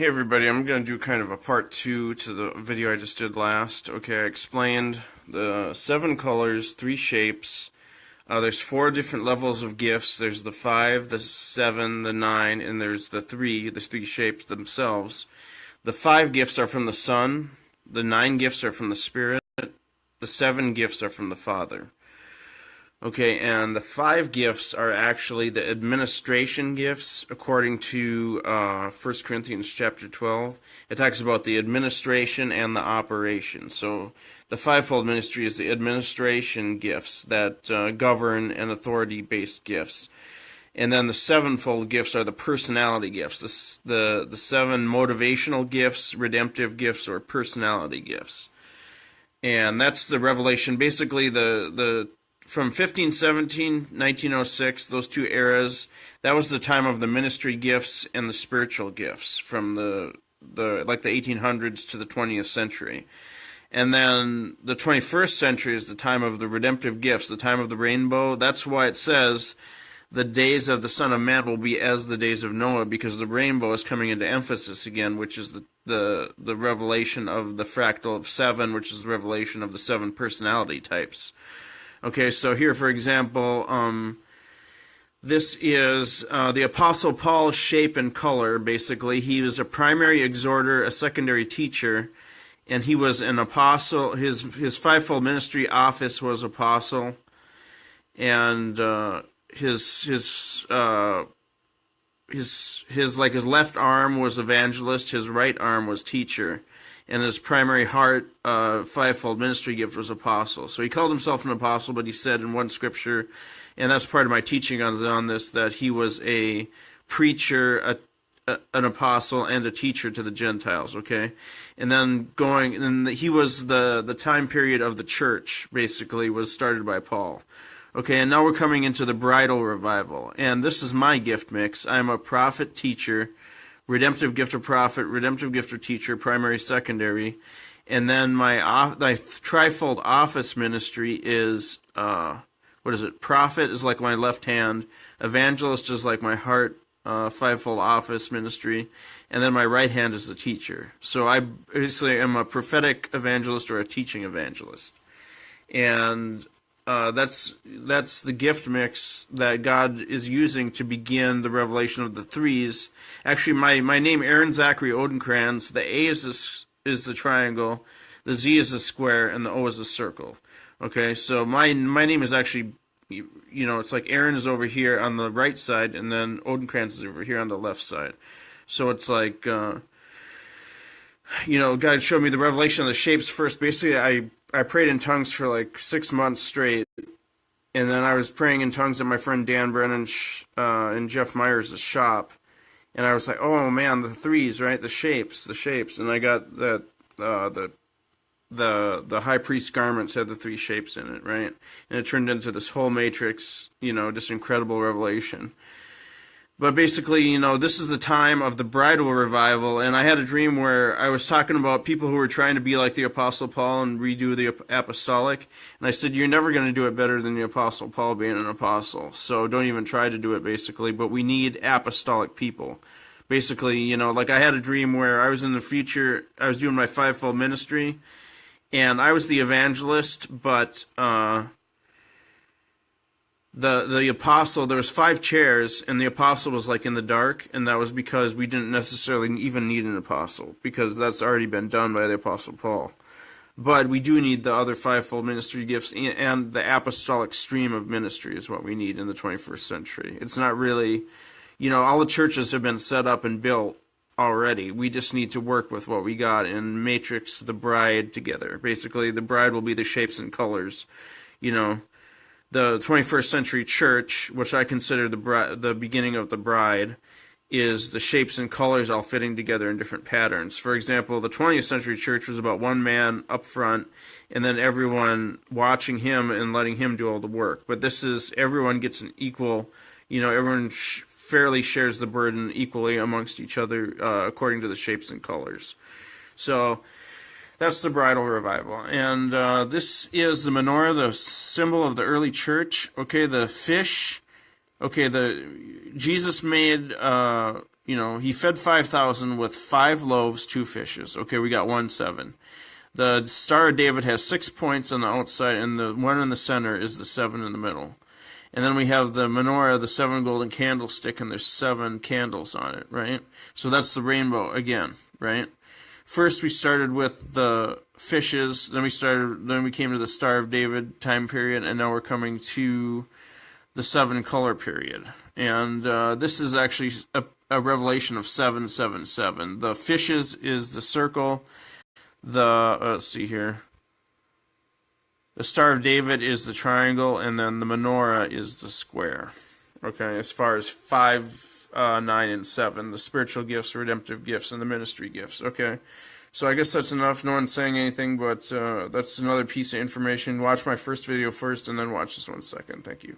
Hey everybody, I'm going to do kind of a part two to the video I just did last. Okay, I explained the 7 colors, 3 shapes. There's 4 different levels of gifts. There's the 5, the 7, the 9, and there's the 3 shapes themselves. The 5 gifts are from the Son, the 9 gifts are from the Spirit, the 7 gifts are from the Father. Okay, and the 5 gifts are actually the administration gifts, according to 1 Corinthians chapter 12. It talks about the administration and the operation. So the fivefold ministry is the administration gifts that govern and authority-based gifts. And then the sevenfold gifts are the personality gifts, the 7 motivational gifts, redemptive gifts, or personality gifts. And that's the revelation. Basically, the from 1517, 1906, those 2 eras, that was the time of the ministry gifts and the spiritual gifts from the 1800s to the 20th century. And then the 21st century is the time of the redemptive gifts, the time of the rainbow. That's why it says the days of the Son of Man will be as the days of Noah, because the rainbow is coming into emphasis again, which is the revelation of the fractal of 7, which is the revelation of the 7 personality types. Okay, so here, for example, this is the Apostle Paul's shape and color, basically. He was a primary exhorter, a secondary teacher, and he was an apostle. His fivefold ministry office was apostle, and his left arm was evangelist, his right arm was teacher, and his primary heart fivefold ministry gift was apostle. So he called himself an apostle, but he said in one scripture, and that's part of my teaching on this, that he was a preacher, an apostle, and a teacher to the Gentiles. Okay, and then he was the time period of the church. Basically, was started by Paul. Okay, and now we're coming into the bridal revival, and this is my gift mix. I'm a prophet, teacher, redemptive gift of prophet, redemptive gift of teacher, primary, secondary, and then my trifold office ministry is prophet is like my left hand, evangelist is like my heart, fivefold office ministry, and then my right hand is the teacher. So I basically am a prophetic evangelist or a teaching evangelist, and that's the gift mix that God is using to begin the revelation of the 3s. Actually, my name, Aaron Zachary Odenkranz, the A is the triangle, the Z is the square, and the O is the circle. Okay, so my name is actually, it's like Aaron is over here on the right side, and then Odenkranz is over here on the left side. So it's like, God showed me the revelation of the shapes first. Basically, I prayed in tongues for like 6 months straight, and then I was praying in tongues at my friend Dan Brennan and Jeff Myers' shop, and I was like, oh man, the 3s, right? The shapes, and I got that the high priest garments had the 3 shapes in it, right? And it turned into this whole matrix, just incredible revelation. But basically, this is the time of the bridal revival, and I had a dream where I was talking about people who were trying to be like the Apostle Paul and redo the apostolic, and I said, you're never going to do it better than the Apostle Paul being an apostle, so don't even try to do it, basically, but we need apostolic people. Basically, like I had a dream where I was in the future, I was doing my fivefold ministry, and I was the evangelist, but the apostle, there was 5 chairs, and the apostle was like in the dark, and that was because we didn't necessarily even need an apostle, because that's already been done by the Apostle Paul. But we do need the other fivefold ministry gifts, and the apostolic stream of ministry is what we need in the 21st century. It's not really, all the churches have been set up and built already. We just need to work with what we got and matrix the bride together. Basically, the bride will be the shapes and colors, The 21st century church, which I consider the beginning of the bride, is the shapes and colors all fitting together in different patterns. For example, the 20th century church was about one man up front, and then everyone watching him and letting him do all the work. But this is, everyone gets an equal, everyone fairly shares the burden equally amongst each other according to the shapes and colors. So that's the bridal revival. And this is the menorah, the symbol of the early church. Okay, the fish. Okay, Jesus made, he fed 5,000 with 5 loaves, 2 fishes. Okay, we got 1-7. The Star of David has 6 points on the outside, and the one in the center is the 7 in the middle. And then we have the menorah, the 7 golden candlestick, and there's 7 candles on it, right? So that's the rainbow again, right? First we started with the fishes, then we came to the Star of David time period, and now we're coming to the 7 color period. And this is actually a revelation of 777. The fishes is the circle. Let's see here. The Star of David is the triangle, and then the menorah is the square. Okay, as far as 5, 9, and 7, the spiritual gifts, redemptive gifts, and the ministry gifts. Okay, so I guess that's enough. No one's saying anything, but that's another piece of information. Watch my first video first, and then watch this one second. Thank you.